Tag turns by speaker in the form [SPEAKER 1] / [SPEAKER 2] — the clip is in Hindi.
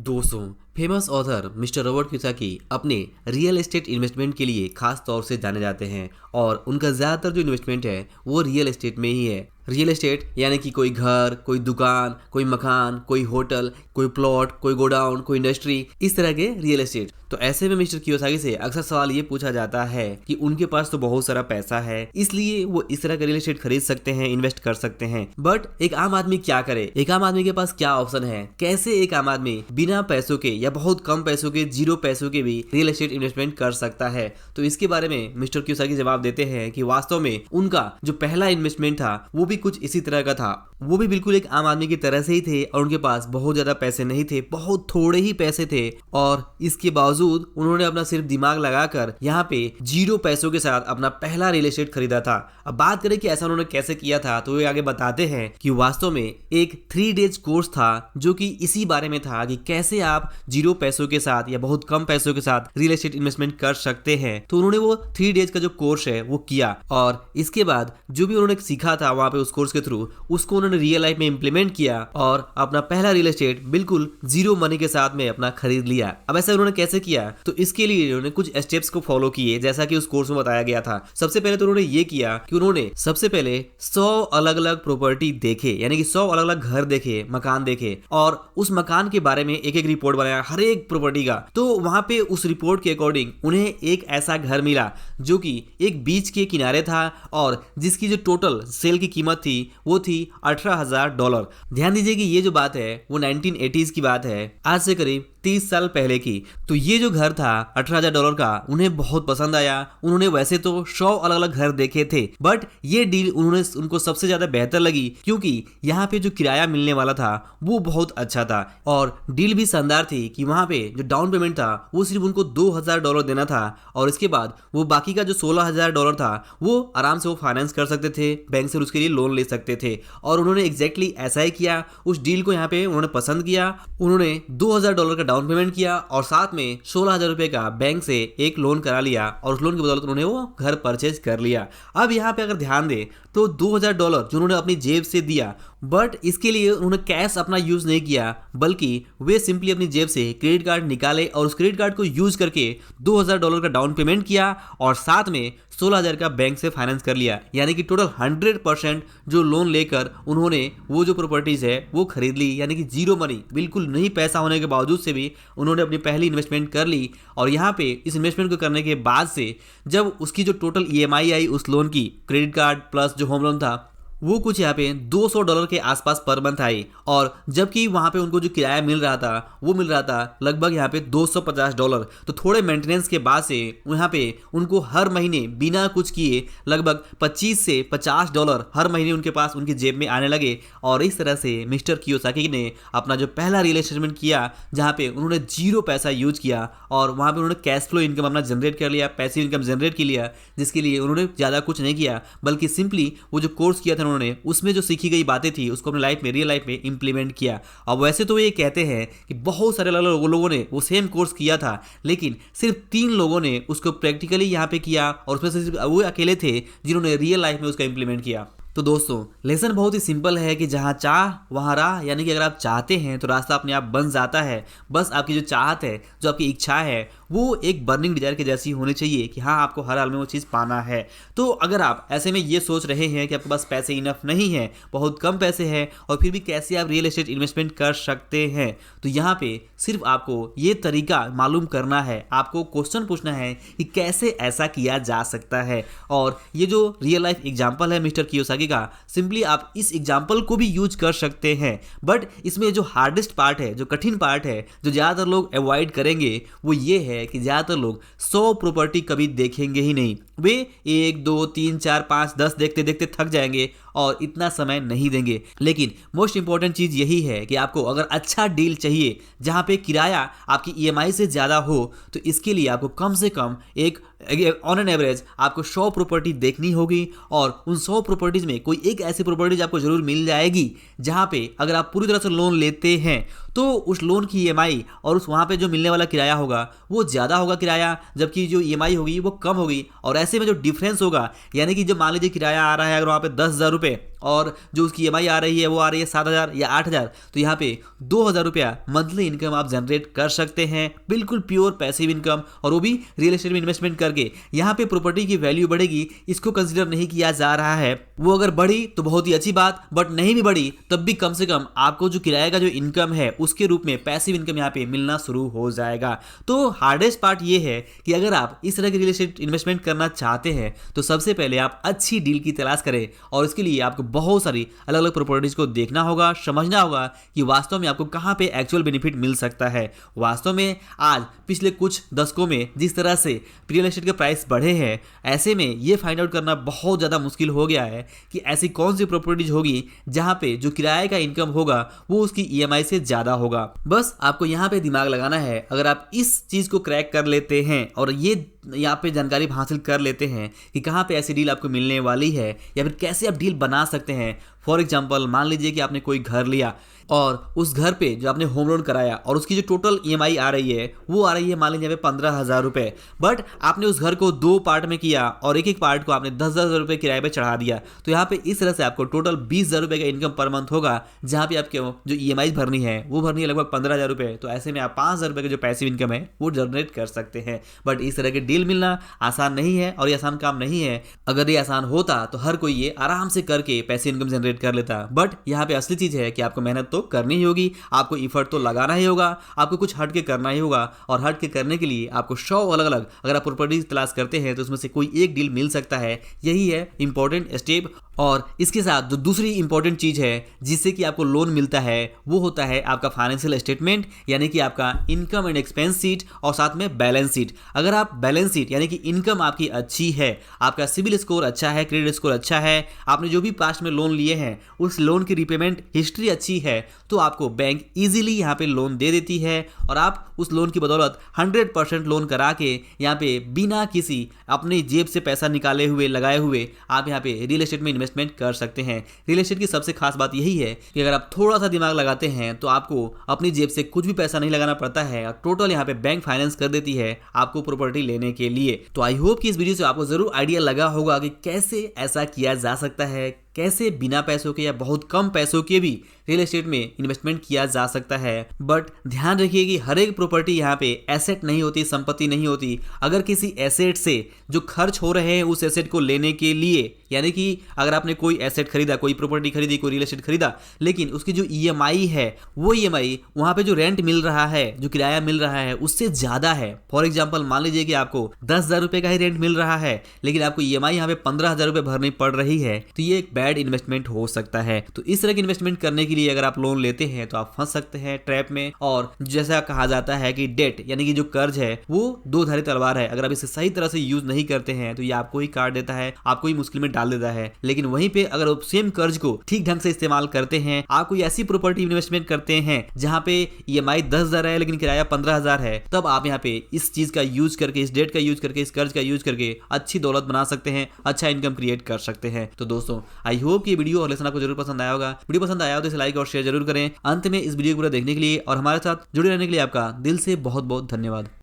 [SPEAKER 1] दोस्तों, famous author mister Robert Kiyosaki अपने रियल एस्टेट इन्वेस्टमेंट के लिए खास तौर से जाने जाते हैं और उनका ज़्यादातर जो इन्वेस्टमेंट है वो रियल एस्टेट में ही है। रियल एस्टेट यानी कि कोई घर, कोई दुकान, कोई मकान, कोई होटल, कोई प्लॉट, कोई गोडाउन, कोई इंडस्ट्री, इस तरह के रियल एस्टेट। तो ऐसे में मिस्टर कियोसाकी से अक्सर सवाल ये पूछा जाता है कि उनके पास तो बहुत सारा पैसा है, इसलिए वो इस तरह का रियल एस्टेट खरीद सकते हैं, इन्वेस्ट कर सकते हैं। बट एक आम आदमी क्या करे? एक आम आदमी के पास क्या ऑप्शन है? कैसे एक आम आदमी बिना पैसों के या बहुत कम पैसों के, जीरो पैसों के भी रियल एस्टेट इन्वेस्टमेंट कर सकता है? तो इसके बारे में मिस्टर कियोसाकी जवाब देते हैं कि वास्तव में उनका जो पहला इन्वेस्टमेंट था वो भी कुछ इसी तरह का था। वो भी बिल्कुल एक आम आदमी की तरह से ही थे और उनके पास बहुत ज्यादा पैसे नहीं थे, बहुत थोड़े ही पैसे थे, और इसके बावजूद उन्होंने अपना सिर्फ दिमाग लगाकर यहाँ पे जीरो पैसों के साथ अपना पहला रियल एस्टेट खरीदा था। अब बात करें कि ऐसा उन्होंने कैसे किया था, तो वे आगे बताते हैं कि वास्तव में एक 3 डेज कोर्स था जो कि इसी बारे में था कि कैसे आप जीरो पैसों के साथ या बहुत कम पैसों के साथ रियल एस्टेट इन्वेस्टमेंट कर सकते हैं। तो उन्होंने वो 3 डेज का जो कोर्स है वो किया और इसके बाद जो भी उन्होंने सीखा था वहां पे उस कोर्स के थ्रू, उसको उन्होंने रियल लाइफ में इंप्लीमेंट किया और अपना पहला रियल एस्टेट बिल्कुल जीरो मनी के साथ में अपना खरीद लिया। अब ऐसा उन्होंने कैसे किया? तो इसके लिए उन्होंने कुछ स्टेप्स को फॉलो किए जैसा कि उस कोर्स में बताया गया था। सबसे पहले तो उन्होंने ये किया कि उन्होंने सबसे पहले 100 अलग अलग प्रॉपर्टी देखे, यानी कि 100 अलग अलग घर देखे, मकान देखे, और उस मकान के बारे में एक एक रिपोर्ट बनाया हर एक प्रॉपर्टी का। तो वहां पे उस रिपोर्ट के अकॉर्डिंग उन्हें एक ऐसा घर मिला जो कि एक बीच के किनारे था और जिसकी जो टोटल सेल की कीमत थी वो थी $18,000। ध्यान दीजिए कि ये जो बात है वो 1980s की बात है, आज से करीब 30 साल पहले की। तो ये जो घर था $18,000 का उन्हें बहुत पसंद आया। उन्होंने वैसे तो 100 अलग अलग घर देखे थे, बट ये डील उनको सबसे ज्यादा बेहतर लगी क्योंकि यहाँ पे जो किराया मिलने वाला था वो बहुत अच्छा था और डील भी शानदार थी कि वहां पे जो डाउन पेमेंट था वो सिर्फ उनको $2,000 देना था और इसके बाद वो बाकी का जो $16,000 था वो आराम से वो फाइनेंस कर सकते थे बैंक से, उसके लिए लोन ले सकते थे। और उन्होंने एग्जैक्टली ऐसा ही किया। उस डील को यहाँ पे उन्होंने पसंद किया। उन्होंने $2,000 का डाउन पेमेंट किया और साथ में $16,000 का बैंक से एक लोन करा लिया और उस लोन की बदौलत उन्होंने वो घर परचेज कर लिया। अब यहाँ पे अगर ध्यान दें तो $2,000 जो उन्होंने अपनी जेब से दिया, बट इसके लिए उन्होंने कैश अपना यूज नहीं किया, बल्कि वे सिंपली अपनी जेब से क्रेडिट कार्ड निकाले और उस क्रेडिट कार्ड को यूज करके $2,000 का डाउन पेमेंट किया और साथ में 16,000 का बैंक से फाइनेंस कर लिया। यानी कि टोटल 100% जो लोन लेकर उन्होंने वो जो प्रॉपर्टीज है वो खरीद ली, यानी कि जीरो मनी, बिल्कुल नहीं पैसा होने के बावजूद से भी उन्होंने अपनी पहली इन्वेस्टमेंट कर ली। और यहाँ पे इस इन्वेस्टमेंट को करने के बाद से जब उसकी जो टोटल EMI आई उस लोन की, क्रेडिट कार्ड प्लस जो होम लोन था, वो कुछ यहाँ पे $200 के आसपास पर मंथ आई। और जबकि वहाँ पे उनको जो किराया मिल रहा था वो मिल रहा था लगभग यहाँ पे $250। तो थोड़े मेंटेनेंस के बाद से यहाँ पे उनको हर महीने बिना कुछ किए लगभग $25 से $50 हर महीने उनके पास उनकी जेब में आने लगे। और इस तरह से मिस्टर कियोसाकी ने अपना जो पहला रियल एस्टेट किया जहाँ पे उन्होंने जीरो पैसा यूज किया और वहाँ पे उन्होंने कैश फ्लो इनकम अपना जनरेट कर लिया, पैसिव इनकम जनरेट कर लिया, जिसके लिए उन्होंने ज़्यादा कुछ नहीं किया बल्कि सिंपली वो जो कोर्स किया था उन्होंने उसमें जो सीखी गई बातें थी उसको अपनी लाइफ में, रियल लाइफ में इंप्लीमेंट किया। अब वैसे तो ये कहते हैं कि बहुत सारे लोगों ने वो सेम कोर्स किया था, लेकिन सिर्फ 3 लोगों ने उसको प्रैक्टिकली यहाँ पे किया और उसमें से सिर्फ वो अकेले थे जिन्होंने रियल लाइफ में उसका इंप्लीमेंट किया। तो दोस्तों, लेसन बहुत ही सिंपल है कि जहाँ चाह वहाँ राह, यानी कि अगर आप चाहते हैं तो रास्ता अपने आप बन जाता है। बस आपकी जो चाहत है, जो आपकी इच्छा है, वो एक बर्निंग डिजायर के जैसी होनी चाहिए कि हाँ, आपको हर हाल में वो चीज़ पाना है। तो अगर आप ऐसे में ये सोच रहे हैं कि आपके पास पैसे इनफ नहीं है, बहुत कम पैसे हैं और फिर भी कैसे आप रियल एस्टेट इन्वेस्टमेंट कर सकते हैं, तो यहाँ पे सिर्फ आपको ये तरीका मालूम करना है। आपको क्वेश्चन पूछना है कि कैसे ऐसा किया जा सकता है। और ये जो रियल लाइफ एग्जाम्पल है मिस्टर कियोसाकी का, सिंपली आप इस एग्जाम्पल को भी यूज कर सकते हैं। बट इसमें जो हार्डेस्ट पार्ट है, जो कठिन पार्ट है, जो ज़्यादातर लोग अवॉइड करेंगे, वो ये है कि ज़्यादातर लोग 100 प्रॉपर्टी कभी देखेंगे ही नहीं। वे 1, 2, 3, 4, 5, 10 देखते देखते थक जाएंगे और इतना समय नहीं देंगे। लेकिन मोस्ट इंपॉर्टेंट चीज़ यही है कि आपको अगर अच्छा डील चाहिए जहाँ पे किराया आपकी EMI से ज़्यादा हो, तो इसके लिए आपको कम से कम एक ऑन एन एवरेज आपको 100 प्रॉपर्टी देखनी होगी और उन 100 प्रॉपर्टीज़ में कोई एक ऐसी प्रॉपर्टीज आपको जरूर मिल जाएगी जहाँ पे अगर आप पूरी तरह से लोन लेते हैं तो उस लोन की EMI और उस वहाँ पे जो मिलने वाला किराया होगा वो ज़्यादा होगा किराया, जबकि जो EMI होगी वो कम होगी। और ऐसे में जो डिफरेंस होगा, यानी कि जो मान लीजिए किराया आ रहा है अगर वहाँ पे $10,000 और जो उसकी EMI आ रही है वो आ रही है 7,000 या 8,000, तो यहाँ पे 2,000 रुपया मंथली इनकम आप जनरेट कर सकते हैं, बिल्कुल प्योर पैसिव इनकम, और वो भी रियल एस्टेट में इन्वेस्टमेंट करके। यहाँ पे प्रॉपर्टी की वैल्यू बढ़ेगी, इसको कंसिडर नहीं किया जा रहा है। वो अगर बढ़ी तो बहुत ही अच्छी बात, बट नहीं भी बढ़ी तब भी कम से कम आपको जो किराए का जो इनकम है उसके रूप में पैसिव इनकम यहाँ पे मिलना शुरू हो जाएगा। तो हार्डेस्ट पार्ट ये है कि अगर आप इस तरह की रियल एस्टेट इन्वेस्टमेंट करना चाहते हैं तो सबसे पहले आप अच्छी डील की तलाश करें, और इसके लिए आपको बहुत सारी अलग अलग प्रॉपर्टीज को देखना होगा, समझना होगा कि वास्तव में आपको कहां पे एक्चुअल बेनिफिट मिल सकता है। वास्तव में आज पिछले कुछ दशकों में जिस तरह से रियल एस्टेट के प्राइस बढ़े हैं, ऐसे में ये फाइंड आउट करना बहुत ज़्यादा मुश्किल हो गया है कि ऐसी कौन सी प्रॉपर्टीज होगी जहां पे जो किराए का इनकम होगा वो उसकी EMI से ज़्यादा होगा। बस आपको यहाँ पे दिमाग लगाना है। अगर आप इस चीज़ को क्रैक कर लेते हैं और ये यहाँ पे जानकारी हासिल कर लेते हैं कि कहाँ पे ऐसी डील आपको मिलने वाली है या फिर कैसे आप डील बना सकते हैं। फॉर एग्जांपल मान लीजिए कि आपने कोई घर लिया और उस घर पे जो आपने होम लोन कराया और उसकी जो टोटल EMI आ रही है वो आ रही है मान लीजिए 15,000 रुपये, बट आपने उस घर को 2 पार्ट में किया और एक एक पार्ट को आपने 10,000 रुपये किराए पे चढ़ा दिया। तो यहाँ पे इस तरह से आपको टोटल 20,000 रुपये का इनकम पर मंथ होगा, जहाँ पे आपके जो EMI भरनी है वो भरनी है लगभग 15,000 रुपये। तो ऐसे में आप 5,000 रुपये का जो पैसिव इनकम है वो जनरेट कर सकते हैं। बट इस तरह की डील मिलना आसान नहीं है और ये आसान काम नहीं है। अगर ये आसान होता तो हर कोई ये आराम से करके पैसिव इनकम जनरेट कर लेता। बट यहाँ पे असली चीज़ है कि आपको मेहनत तो करनी ही होगी, आपको इफर्ट तो लगाना ही होगा, आपको कुछ हट के करना ही होगा। और हट के करने के लिए आपको 100 अलग अलग अगर आप प्रॉपर्टीज तलाश करते हैं तो उसमें से कोई एक डील मिल सकता है। यही है इंपॉर्टेंट स्टेप। और इसके साथ जो दूसरी इंपॉर्टेंट चीज़ है जिससे कि आपको लोन मिलता है वो होता है आपका फाइनेंशियल स्टेटमेंट, यानी कि आपका इनकम एंड एक्सपेंस शीट और साथ में बैलेंस शीट। अगर आप बैलेंस शीट यानी कि इनकम आपकी अच्छी है, आपका सिविल स्कोर अच्छा है, क्रेडिट स्कोर अच्छा है, आपने जो भी पास्ट में लोन लिए हैं उस लोन की रिपेमेंट हिस्ट्री अच्छी है, तो आपको बैंक ईजिली यहाँ पे लोन दे देती है और आप उस लोन की बदौलत 100% लोन करा के यहाँ पे बिना किसी अपनी जेब से पैसा निकाले हुए लगाए हुए आप यहाँ पे रियल एस्टेट में इन्वेस्टमेंट कर सकते हैं। रियल एस्टेट की सबसे खास बात यही है कि अगर आप थोड़ा सा दिमाग लगाते हैं तो आपको अपनी जेब से कुछ भी पैसा नहीं लगाना पड़ता है और टोटल यहाँ पे बैंक फाइनेंस कर देती है आपको प्रॉपर्टी लेने के लिए। तो आई होप कि इस वीडियो से आपको जरूर आइडिया लगा होगा कि कैसे ऐसा किया जा सकता है, कैसे बिना पैसों के या बहुत कम पैसों के भी रियल एस्टेट में इन्वेस्टमेंट किया जा सकता है। बट ध्यान रखिए कि हर एक प्रॉपर्टी यहाँ पे एसेट नहीं होती, संपत्ति नहीं होती। अगर किसी एसेट से जो खर्च हो रहे हैं उस एसेट को लेने के लिए, यानी कि अगर आपने कोई एसेट खरीदा, कोई प्रॉपर्टी खरीदी, कोई रियल एस्टेट खरीदा, लेकिन उसकी जो EMI है वो EMI वहाँ पे जो रेंट मिल रहा है, जो किराया मिल रहा है उससे ज़्यादा है। फॉर एग्जाम्पल मान लीजिए कि आपको 10,000 रुपये का ही रेंट मिल रहा है लेकिन आपको EMI यहाँ पे 15,000 रुपये भरनी पड़ रही है, तो ये एक बैड इन्वेस्टमेंट हो सकता है। तो इस तरह की इन्वेस्टमेंट करने के लिए अगर आप लोन लेते हैं तो आप फंस सकते हैं ट्रैप में। और जैसा कहा जाता है कि डेट यानी कि जो कर्ज है वो दो धारी तलवार है, अगर आप इसे सही तरह से यूज नहीं करते हैं तो ये आपको ही काट देता है, आपको ही मुश्किल में डाल देता है। लेकिन वहीं पे अगर आप सेम कर्ज को ठीक ढंग से इस्तेमाल करते हैं, आप कोई ऐसी प्रॉपर्टी इन्वेस्टमेंट करते हैं जहां पे EMI 10,000 है लेकिन किराया 15,000 है, तब आप यहाँ पे इस चीज का यूज करके, इस डेट का यूज करके, इस कर्ज का यूज करके अच्छी दौलत बना सकते हैं, अच्छा इनकम क्रिएट कर सकते हैं। तो दोस्तों आई होप कि वीडियो और लेसन आपको जरूर पसंद आया होगा। वीडियो पसंद आया हो तो इसे लाइक और शेयर जरूर करें। अंत में इस वीडियो को पूरा देखने के लिए और हमारे साथ जुड़े रहने के लिए आपका दिल से बहुत बहुत धन्यवाद।